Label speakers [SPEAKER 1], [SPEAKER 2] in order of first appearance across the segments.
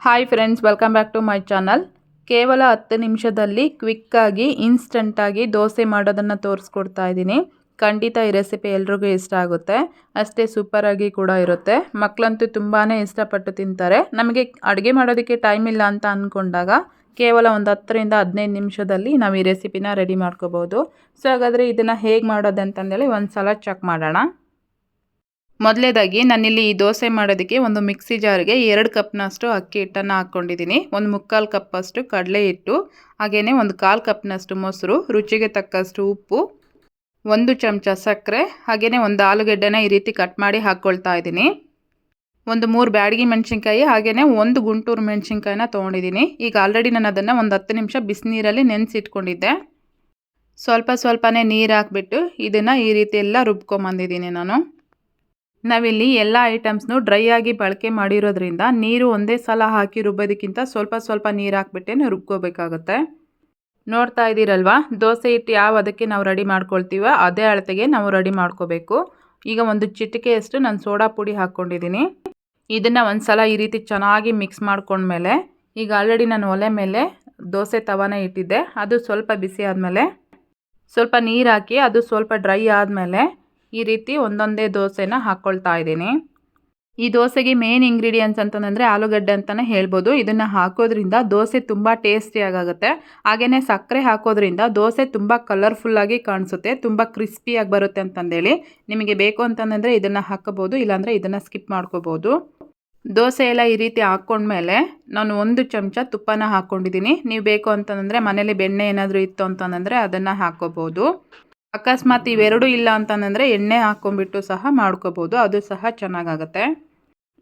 [SPEAKER 1] Hi friends, welcome back to my channel. ಕೇವಲ 10 ನಿಮಿಷದಲ್ಲಿ ಕ್ವಿಕ್ಕಾಗಿ ಇನ್ಸ್ಟಂಟಾಗಿ ದೋಸೆ ಮಾಡೋದನ್ನು ತೋರಿಸ್ಕೊಡ್ತಾ ಇದ್ದೀನಿ. ಖಂಡಿತ ಈ ರೆಸಿಪಿ ಎಲ್ರಿಗೂ ಇಷ್ಟ ಆಗುತ್ತೆ. ಅಷ್ಟೇ ಸೂಪರಾಗಿ ಕೂಡ ಇರುತ್ತೆ. ಮಕ್ಕಳಂತೂ ತುಂಬಾ ಇಷ್ಟಪಟ್ಟು ತಿಂತಾರೆ. ನಮಗೆ ಅಡುಗೆ ಮಾಡೋದಕ್ಕೆ ಟೈಮ್ ಇಲ್ಲ ಅಂತ ಅಂದ್ಕೊಂಡಾಗ ಕೇವಲ ಒಂದು 10 ರಿಂದ 15 ನಿಮಿಷದಲ್ಲಿ ನಾವು ಈ ರೆಸಿಪಿನ ರೆಡಿ ಮಾಡ್ಕೋಬೋದು. ಸೊ ಹಾಗಾದರೆ ಇದನ್ನು ಹೇಗೆ ಮಾಡೋದು ಅಂತಂದೇಳಿ ಒಂದು ಸಲ ಚೆಕ್ ಮಾಡೋಣ. ಮೊದಲೇದಾಗಿ ನಾನಿಲ್ಲಿ ಈ ದೋಸೆ ಮಾಡೋದಕ್ಕೆ ಒಂದು ಮಿಕ್ಸಿ ಜಾರ್ಗೆ 2 ಕಪ್ನಷ್ಟು ಅಕ್ಕಿ ಹಿಟ್ಟನ್ನು ಹಾಕ್ಕೊಂಡಿದ್ದೀನಿ. ಒಂದು 3/4 ಕಪ್ಪಷ್ಟು ಕಡಲೆ ಹಿಟ್ಟು, ಹಾಗೆಯೇ ಒಂದು 1/4 ಕಪ್ನಷ್ಟು ಮೊಸರು, ರುಚಿಗೆ ತಕ್ಕಷ್ಟು ಉಪ್ಪು, 1 ಚಮಚ ಸಕ್ಕರೆ, ಹಾಗೆಯೇ ಒಂದು ಆಲೂಗೆಡ್ಡೆನ ಈ ರೀತಿ ಕಟ್ ಮಾಡಿ ಹಾಕ್ಕೊಳ್ತಾ ಇದ್ದೀನಿ. ಒಂದು 3 ಬ್ಯಾಡಗಿ ಮೆಣಸಿನ್ಕಾಯಿ, ಹಾಗೆಯೇ ಒಂದು ಗುಂಟೂರು ಮೆಣಸಿನ್ಕಾಯಿನ ತೊಗೊಂಡಿದ್ದೀನಿ. ಈಗ ಆಲ್ರೆಡಿ ನಾನು ಅದನ್ನು ಒಂದು 10 ನಿಮಿಷ ಬಿಸಿನೀರಲ್ಲಿ ನೆನೆಸಿಟ್ಕೊಂಡಿದ್ದೆ. ಸ್ವಲ್ಪನೇ ನೀರು ಹಾಕ್ಬಿಟ್ಟು ಇದನ್ನು ಈ ರೀತಿ ಎಲ್ಲ ರುಬ್ಕೊಂಬಂದಿದ್ದೀನಿ ನಾನು. ನಾವಿಲ್ಲಿ ಎಲ್ಲ ಐಟಮ್ಸ್ನು ಡ್ರೈ ಆಗಿ ಬಳಕೆ ಮಾಡಿರೋದ್ರಿಂದ ನೀರು ಒಂದೇ ಸಲ ಹಾಕಿ ರುಬ್ಬೋದಕ್ಕಿಂತ ಸ್ವಲ್ಪ ನೀರು ಹಾಕ್ಬಿಟ್ಟೇ ರುಬ್ಕೋಬೇಕಾಗುತ್ತೆ. ನೋಡ್ತಾ ಇದ್ದೀರಲ್ವಾ, ದೋಸೆ ಹಿಟ್ಟು ಯಾವ ಅದಕ್ಕೆ ನಾವು ರೆಡಿ ಮಾಡ್ಕೊಳ್ತೀವೋ ಅದೇ ಅಳತೆಗೆ ನಾವು ರೆಡಿ ಮಾಡ್ಕೋಬೇಕು. ಈಗ ಒಂದು ಚಿಟಿಕೆಯಷ್ಟು ನಾನು ಸೋಡಾ ಪುಡಿ ಹಾಕ್ಕೊಂಡಿದ್ದೀನಿ. ಇದನ್ನು ಒಂದು ಸಲ ಈ ರೀತಿ ಚೆನ್ನಾಗಿ ಮಿಕ್ಸ್ ಮಾಡ್ಕೊಂಡ್ಮೇಲೆ ಈಗ ಆಲ್ರೆಡಿ ನಾನು ಒಲೆ ಮೇಲೆ ದೋಸೆ ತವಾನ ಇಟ್ಟಿದ್ದೆ. ಅದು ಸ್ವಲ್ಪ ಬಿಸಿ ಆದಮೇಲೆ ಸ್ವಲ್ಪ ನೀರು ಹಾಕಿ ಅದು ಸ್ವಲ್ಪ ಡ್ರೈ ಆದಮೇಲೆ ಈ ರೀತಿ ಒಂದೊಂದೇ ದೋಸೆನ ಹಾಕ್ಕೊಳ್ತಾ ಇದ್ದೀನಿ. ಈ ದೋಸೆಗೆ ಮೇನ್ ಇಂಗ್ರೀಡಿಯೆಂಟ್ಸ್ ಅಂತಂದರೆ ಆಲೂಗಡ್ಡೆ ಅಂತಲೇ ಹೇಳ್ಬೋದು. ಇದನ್ನು ಹಾಕೋದ್ರಿಂದ ದೋಸೆ ತುಂಬ ಟೇಸ್ಟಿಯಾಗುತ್ತೆ. ಹಾಗೆಯೇ ಸಕ್ಕರೆ ಹಾಕೋದ್ರಿಂದ ದೋಸೆ ತುಂಬ ಕಲರ್ಫುಲ್ಲಾಗಿ ಕಾಣಿಸುತ್ತೆ, ತುಂಬ ಕ್ರಿಸ್ಪಿಯಾಗಿ ಬರುತ್ತೆ ಅಂತಂದೇಳಿ. ನಿಮಗೆ ಬೇಕು ಅಂತಂದರೆ ಇದನ್ನು ಹಾಕೋಬೋದು, ಇಲ್ಲಾಂದರೆ ಇದನ್ನು ಸ್ಕಿಪ್ ಮಾಡ್ಕೋಬೋದು. ದೋಸೆ ಎಲ್ಲ ಈ ರೀತಿ ಹಾಕ್ಕೊಂಡ್ಮೇಲೆ ನಾನು 1 ಚಮಚ ತುಪ್ಪನ ಹಾಕ್ಕೊಂಡಿದ್ದೀನಿ. ನೀವು ಬೇಕು ಅಂತಂದರೆ ಮನೇಲಿ ಬೆಣ್ಣೆ ಏನಾದರೂ ಇತ್ತು ಅಂತಂದರೆ ಅದನ್ನು ಹಾಕ್ಕೋಬೋದು. ಅಕಸ್ಮಾತ್ ಇವೆರಡೂ ಇಲ್ಲ ಅಂತಂದರೆ ಎಣ್ಣೆ ಹಾಕ್ಕೊಂಬಿಟ್ಟು ಸಹ ಮಾಡ್ಕೋಬೋದು, ಅದು ಸಹ ಚೆನ್ನಾಗಾಗುತ್ತೆ.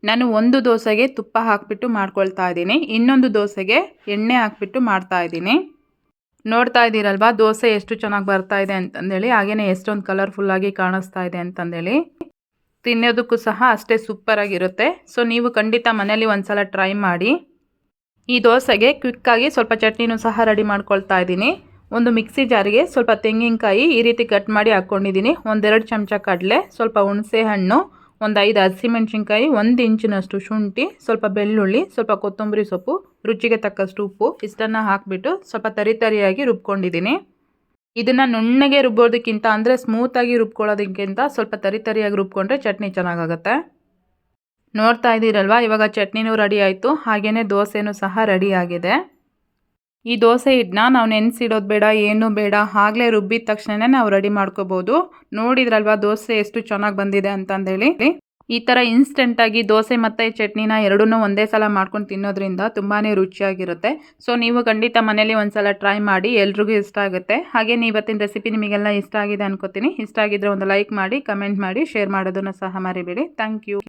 [SPEAKER 1] ನಾನು ಒಂದು ದೋಸೆಗೆ ತುಪ್ಪ ಹಾಕಿಬಿಟ್ಟು ಮಾಡ್ಕೊಳ್ತಾ ಇದ್ದೀನಿ, ಇನ್ನೊಂದು ದೋಸೆಗೆ ಎಣ್ಣೆ ಹಾಕ್ಬಿಟ್ಟು ಮಾಡ್ತಾ ಇದ್ದೀನಿ. ನೋಡ್ತಾ ಇದ್ದೀರಲ್ವಾ ದೋಸೆ ಎಷ್ಟು ಚೆನ್ನಾಗಿ ಬರ್ತಾ ಇದೆ ಅಂತಂದೇಳಿ, ಹಾಗೆಯೇ ಎಷ್ಟೊಂದು ಕಲರ್ಫುಲ್ಲಾಗಿ ಕಾಣಿಸ್ತಾ ಇದೆ ಅಂತಂದೇಳಿ. ತಿನ್ನೋದಕ್ಕೂ ಸಹ ಅಷ್ಟೇ ಸೂಪರಾಗಿರುತ್ತೆ. ಸೊ ನೀವು ಖಂಡಿತ ಮನೇಲಿ ಒಂದು ಸಲ ಟ್ರೈ ಮಾಡಿ. ಈ ದೋಸೆಗೆ ಕ್ವಿಕ್ಕಾಗಿ ಸ್ವಲ್ಪ ಚಟ್ನಿನೂ ಸಹ ರೆಡಿ ಮಾಡ್ಕೊಳ್ತಾ ಇದ್ದೀನಿ. ಒಂದು ಮಿಕ್ಸಿ ಜಾರಿಗೆ ಸ್ವಲ್ಪ ತೆಂಗಿನಕಾಯಿ ಈ ರೀತಿ ಕಟ್ ಮಾಡಿ ಹಾಕ್ಕೊಂಡಿದ್ದೀನಿ, 1-2 ಚಮಚ ಕಡಲೆ, ಸ್ವಲ್ಪ ಹುಣಸೆ ಹಣ್ಣು, ಒಂದು 5 ಹಸಿಮೆಣಸಿನ್ಕಾಯಿ, 1 ಇಂಚಿನಷ್ಟು ಶುಂಠಿ, ಸ್ವಲ್ಪ ಬೆಳ್ಳುಳ್ಳಿ, ಸ್ವಲ್ಪ ಕೊತ್ತಂಬರಿ ಸೊಪ್ಪು, ರುಚಿಗೆ ತಕ್ಕಷ್ಟು ಉಪ್ಪು, ಇಷ್ಟನ್ನು ಹಾಕಿಬಿಟ್ಟು ಸ್ವಲ್ಪ ತರಿಯಾಗಿ ರುಬ್ಕೊಂಡಿದ್ದೀನಿ. ಇದನ್ನು ನುಣ್ಣಗೆ ರುಬ್ಬೋದಕ್ಕಿಂತ ಅಂದರೆ ಸ್ಮೂತಾಗಿ ರುಬ್ಕೊಳ್ಳೋದಕ್ಕಿಂತ ಸ್ವಲ್ಪ ತರಿಯಾಗಿ ರುಬ್ಕೊಂಡ್ರೆ ಚಟ್ನಿ ಚೆನ್ನಾಗಾಗುತ್ತೆ. ನೋಡ್ತಾ ಇದ್ದೀರಲ್ವಾ, ಇವಾಗ ಚಟ್ನಿನೂ ರೆಡಿ ಆಯಿತು, ಹಾಗೆಯೇ ದೋಸೆನೂ ಸಹ ರೆಡಿ ಆಗಿದೆ. ಈ ದೋಸೆ ಹಿಟ್ಟನ್ನ ನಾವು ನೆನೆಸಿಡೋದು ಬೇಡ, ಏನೂ ಬೇಡ, ಆಗಲೇ ರುಬ್ಬಿದ ತಕ್ಷಣ ನಾವು ರೆಡಿ ಮಾಡ್ಕೋಬೋದು. ನೋಡಿದ್ರಲ್ವಾ ದೋಸೆ ಎಷ್ಟು ಚೆನ್ನಾಗಿ ಬಂದಿದೆ ಅಂತಂದೇಳಿ. ಈ ಥರ ಇನ್ಸ್ಟೆಂಟಾಗಿ ದೋಸೆ ಮತ್ತು ಚಟ್ನಿನ ಎರಡನ್ನೂ ಒಂದೇ ಸಲ ಮಾಡ್ಕೊಂಡು ತಿನ್ನೋದ್ರಿಂದ ತುಂಬಾ ರುಚಿಯಾಗಿರುತ್ತೆ. ಸೊ ನೀವು ಖಂಡಿತ ಮನೇಲಿ ಒಂದು ಸಲ ಟ್ರೈ ಮಾಡಿ, ಎಲ್ರಿಗೂ ಇಷ್ಟ ಆಗುತ್ತೆ. ಹಾಗೆ ಇವತ್ತಿನ ರೆಸಿಪಿ ನಿಮಗೆಲ್ಲ ಇಷ್ಟ ಆಗಿದೆ ಅನ್ಕೋತೀನಿ. ಇಷ್ಟ ಆಗಿದ್ರೆ ಒಂದು ಲೈಕ್ ಮಾಡಿ, ಕಮೆಂಟ್ ಮಾಡಿ, ಶೇರ್ ಮಾಡೋದನ್ನು ಸಹ ಮರಿಬೇಡಿ. Thank you.